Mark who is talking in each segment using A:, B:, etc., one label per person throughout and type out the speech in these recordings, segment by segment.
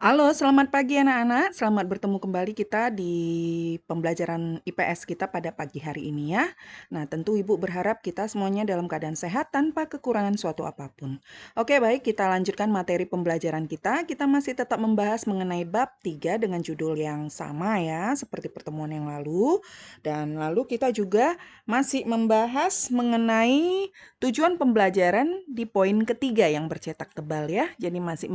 A: Halo, selamat pagi anak-anak. Selamat bertemu kembali kita di pembelajaran IPS kita pada pagi hari ini ya. Nah, tentu Ibu berharap kita semuanya dalam keadaan sehat tanpa kekurangan suatu apapun. Oke, baik, kita lanjutkan materi pembelajaran kita. Kita masih tetap membahas mengenai bab 3 dengan judul yang sama ya, seperti pertemuan yang lalu. Dan lalu kita juga masih membahas mengenai tujuan pembelajaran di poin ketiga yang bercetak tebal ya. Jadi masih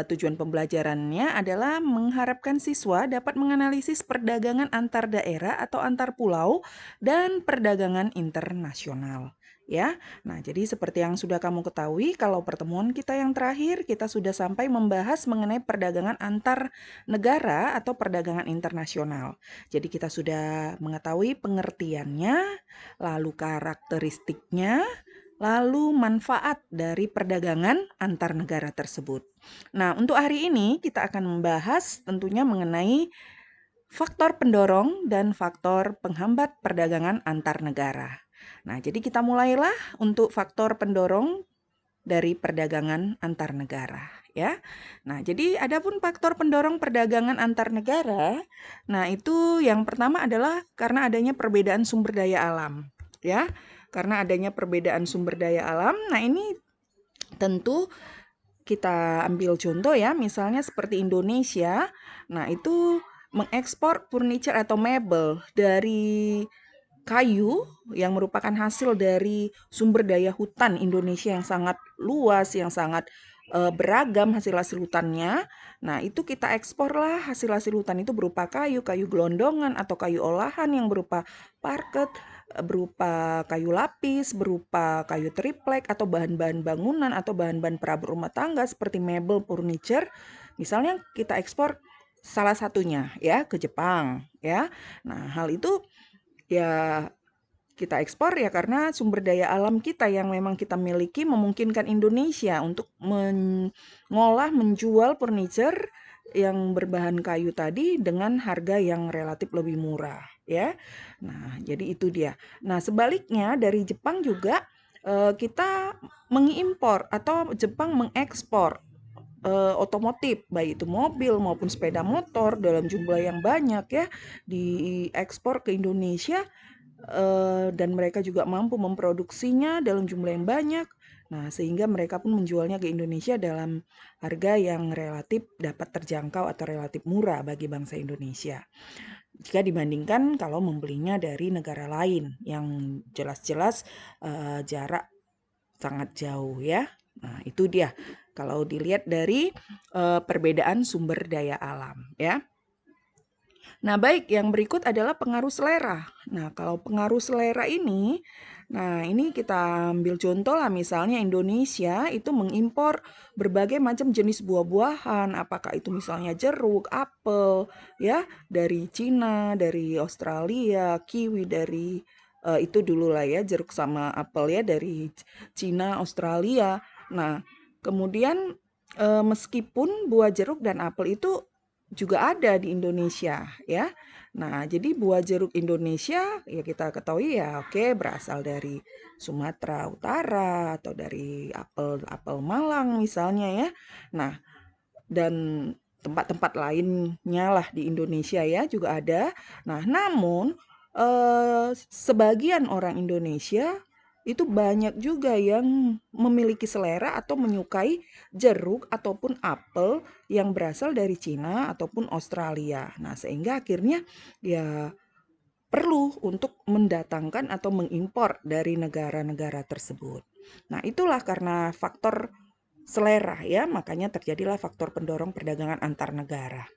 A: tujuan pembelajarannya adalah mengharapkan siswa dapat menganalisis perdagangan antar daerah atau antar pulau dan perdagangan internasional. Ya, nah jadi seperti yang sudah kamu ketahui, kalau pertemuan kita yang terakhir kita sudah sampai membahas mengenai perdagangan antar negara atau perdagangan internasional. Jadi kita sudah mengetahui pengertiannya, lalu karakteristiknya, lalu manfaat dari perdagangan antar negara tersebut. Nah, untuk hari ini kita akan membahas tentunya mengenai faktor pendorong dan faktor penghambat perdagangan antar negara. Nah, jadi kita mulailah untuk faktor pendorong dari perdagangan antar negara ya. Nah, jadi adapun faktor pendorong perdagangan antar negara, nah itu yang pertama adalah karena adanya perbedaan sumber daya alam ya. Karena adanya perbedaan sumber daya alam, nah ini tentu kita ambil contoh ya, misalnya seperti Indonesia. Nah, itu mengekspor furniture atau mebel dari kayu yang merupakan hasil dari sumber daya hutan Indonesia yang sangat luas, yang sangat beragam hasil-hasil hutannya. Nah, itu kita eksporlah hasil-hasil hutan itu berupa kayu, kayu gelondongan atau kayu olahan yang berupa parket, berupa kayu lapis, berupa kayu triplek atau bahan-bahan bangunan atau bahan-bahan perabot rumah tangga seperti mebel, furniture. Misalnya kita ekspor salah satunya ya ke Jepang ya. Nah, hal itu ya kita ekspor ya karena sumber daya alam kita yang memang kita miliki memungkinkan Indonesia untuk mengolah, menjual furniture yang berbahan kayu tadi dengan harga yang relatif lebih murah ya. Nah, jadi itu dia. Nah, sebaliknya dari Jepang juga kita mengimpor atau Jepang mengekspor otomotif, baik itu mobil maupun sepeda motor dalam jumlah yang banyak ya, diekspor ke Indonesia dan mereka juga mampu memproduksinya dalam jumlah yang banyak. Nah, sehingga mereka pun menjualnya ke Indonesia dalam harga yang relatif dapat terjangkau atau relatif murah bagi bangsa Indonesia. Jika dibandingkan kalau membelinya dari negara lain yang jelas-jelas jarak sangat jauh ya. Nah, itu dia. Kalau dilihat dari perbedaan sumber daya alam ya. Nah, baik, yang berikut adalah pengaruh selera. Nah, kalau pengaruh selera ini, nah ini kita ambil contoh lah, misalnya Indonesia itu mengimpor berbagai macam jenis buah-buahan, apakah itu misalnya jeruk, apel, ya, dari Cina, dari Australia, kiwi dari itu dulu lah ya, jeruk sama apel ya dari Cina, Australia. Nah, kemudian meskipun buah jeruk dan apel itu juga ada di Indonesia ya. Nah, jadi buah jeruk Indonesia ya kita ketahui ya oke berasal dari Sumatera Utara atau dari apel Malang misalnya ya. Nah, dan tempat-tempat lainnya lah di Indonesia ya juga ada. Nah, namun sebagian orang Indonesia itu banyak juga yang memiliki selera atau menyukai jeruk ataupun apel yang berasal dari Cina ataupun Australia. Nah, sehingga akhirnya ya perlu untuk mendatangkan atau mengimpor dari negara-negara tersebut. Nah, itulah karena faktor selera ya, makanya terjadilah faktor pendorong perdagangan antar negara.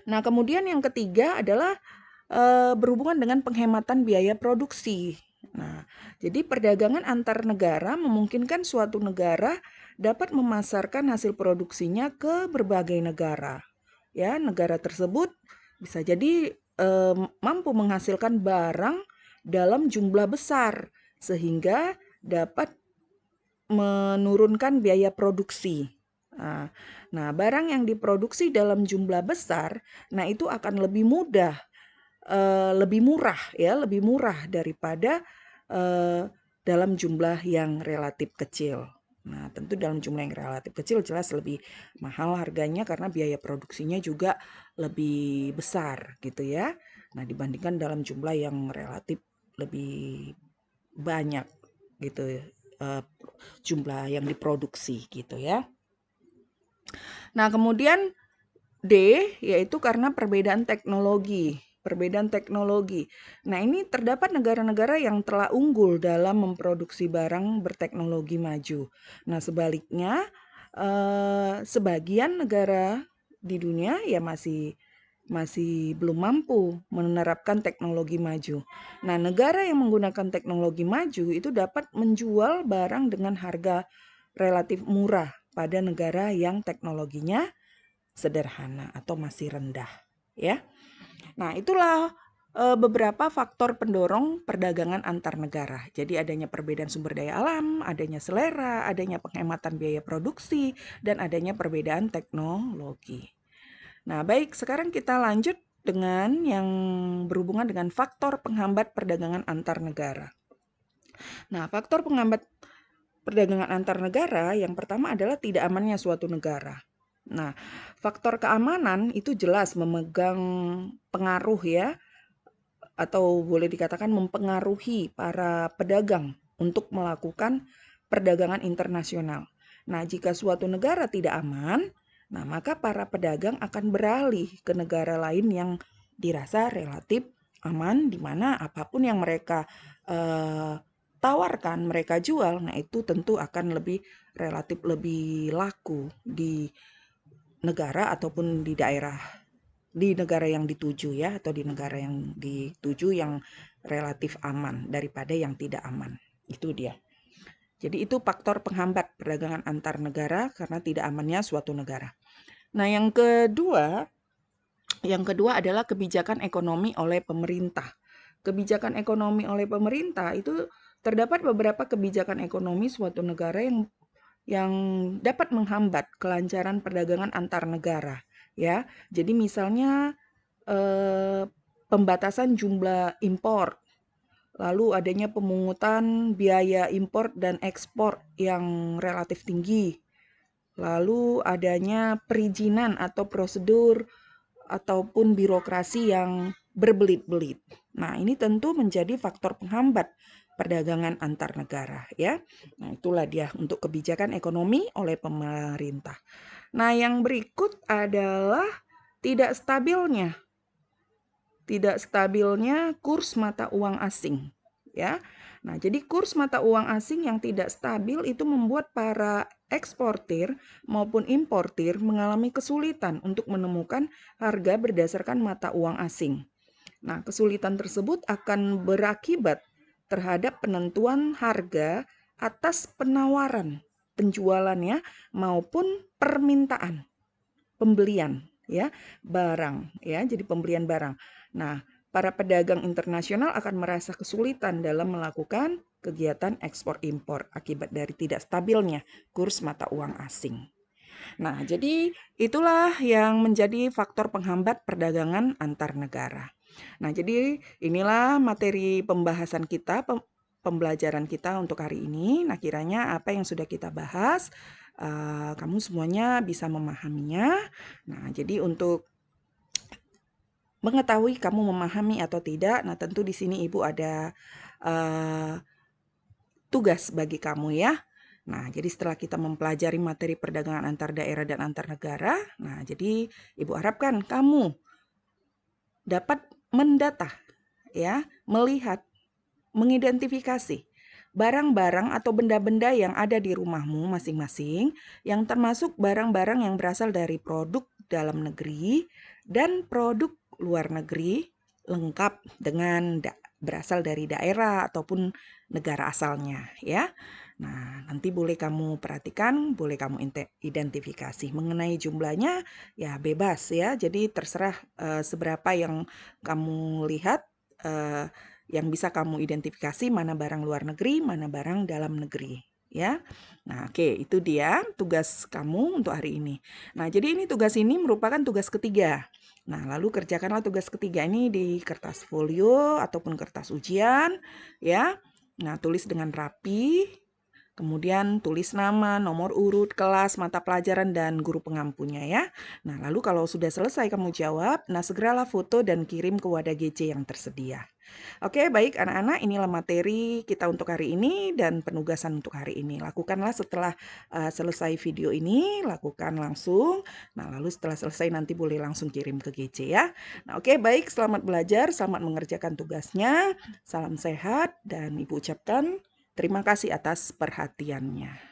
A: Nah, kemudian yang ketiga adalah berhubungan dengan penghematan biaya produksi. Nah, jadi perdagangan antar negara memungkinkan suatu negara dapat memasarkan hasil produksinya ke berbagai negara. Ya, negara tersebut bisa jadi mampu menghasilkan barang dalam jumlah besar sehingga dapat menurunkan biaya produksi. Nah, barang yang diproduksi dalam jumlah besar, nah itu akan lebih mudah, lebih murah ya, lebih murah daripada dalam jumlah yang relatif kecil. Nah, tentu dalam jumlah yang relatif kecil jelas lebih mahal harganya karena biaya produksinya juga lebih besar gitu ya. Nah, dibandingkan dalam jumlah yang relatif lebih banyak gitu eh, jumlah yang diproduksi gitu ya. Nah, kemudian D yaitu karena perbedaan teknologi. Perbedaan teknologi. Nah, ini terdapat negara-negara yang telah unggul dalam memproduksi barang berteknologi maju. Nah, sebaliknya sebagian negara di dunia ya masih masih belum mampu menerapkan teknologi maju. Nah, negara yang menggunakan teknologi maju itu dapat menjual barang dengan harga relatif murah pada negara yang teknologinya sederhana atau masih rendah, ya. Nah, itulah beberapa faktor pendorong perdagangan antar negara. Jadi adanya perbedaan sumber daya alam, adanya selera, adanya penghematan biaya produksi, dan adanya perbedaan teknologi. Nah, baik, sekarang kita lanjut dengan yang berhubungan dengan faktor penghambat perdagangan antar negara. Nah, faktor penghambat perdagangan antar negara yang pertama adalah tidak amannya suatu negara. Nah, faktor keamanan itu jelas memegang pengaruh ya, atau boleh dikatakan mempengaruhi para pedagang untuk melakukan perdagangan internasional. Nah, jika suatu negara tidak aman, nah maka para pedagang akan beralih ke negara lain yang dirasa relatif aman, di mana apapun yang mereka tawarkan, mereka jual, nah itu tentu akan lebih relatif lebih laku di negara ataupun di negara yang dituju ya, atau di negara yang dituju yang relatif aman daripada yang tidak aman. Itu dia. Jadi itu faktor penghambat perdagangan antar negara karena tidak amannya suatu negara. Nah, yang kedua adalah kebijakan ekonomi oleh pemerintah. Kebijakan ekonomi oleh pemerintah itu terdapat beberapa kebijakan ekonomi suatu negara yang dapat menghambat kelancaran perdagangan antar negara, ya. Jadi misalnya pembatasan jumlah impor, lalu adanya pemungutan biaya impor dan ekspor yang relatif tinggi, lalu adanya perizinan atau prosedur ataupun birokrasi yang berbelit-belit. Nah, ini tentu menjadi faktor penghambat perdagangan antar negara ya. Nah, itulah dia untuk kebijakan ekonomi oleh pemerintah. Nah, yang berikut adalah tidak stabilnya kurs mata uang asing ya. Nah, jadi kurs mata uang asing yang tidak stabil itu membuat para eksportir maupun importir mengalami kesulitan untuk menemukan harga berdasarkan mata uang asing. Nah, kesulitan tersebut akan berakibat terhadap penentuan harga atas penawaran penjualannya maupun permintaan pembelian ya barang ya, jadi pembelian barang. Nah, para pedagang internasional akan merasa kesulitan dalam melakukan kegiatan ekspor impor akibat dari tidak stabilnya kurs mata uang asing. Nah, jadi itulah yang menjadi faktor penghambat perdagangan antar negara. Nah, jadi inilah materi pembahasan kita, pembelajaran kita untuk hari ini. Nah, kiranya apa yang sudah kita bahas, kamu semuanya bisa memahaminya. Nah, jadi untuk mengetahui kamu memahami atau tidak, nah tentu di sini Ibu ada tugas bagi kamu ya. Nah, jadi setelah kita mempelajari materi perdagangan antar daerah dan antar negara, nah jadi Ibu harapkan kamu dapat mendata ya, melihat, mengidentifikasi barang-barang atau benda-benda yang ada di rumahmu masing-masing, yang termasuk barang-barang yang berasal dari produk dalam negeri dan produk luar negeri, lengkap dengan berasal dari daerah ataupun negara asalnya ya. Nah, nanti boleh kamu perhatikan, boleh kamu identifikasi. Mengenai jumlahnya ya bebas ya. Jadi terserah seberapa yang kamu lihat, yang bisa kamu identifikasi mana barang luar negeri, mana barang dalam negeri ya. Nah, oke, itu dia tugas kamu untuk hari ini. Nah, jadi tugas ini merupakan tugas ketiga. Nah, lalu kerjakanlah tugas ketiga ini di kertas folio ataupun kertas ujian ya. Nah, tulis dengan rapi. Kemudian tulis nama, nomor urut, kelas, mata pelajaran, dan guru pengampunya ya. Nah, lalu kalau sudah selesai kamu jawab, nah segeralah foto dan kirim ke wadah GC yang tersedia. Oke, baik anak-anak, inilah materi kita untuk hari ini dan penugasan untuk hari ini. Lakukanlah setelah selesai video ini, lakukan langsung. Nah, lalu setelah selesai nanti boleh langsung kirim ke GC ya. Nah, oke, baik, selamat belajar, selamat mengerjakan tugasnya. Salam sehat dan Ibu ucapkan terima kasih atas perhatiannya.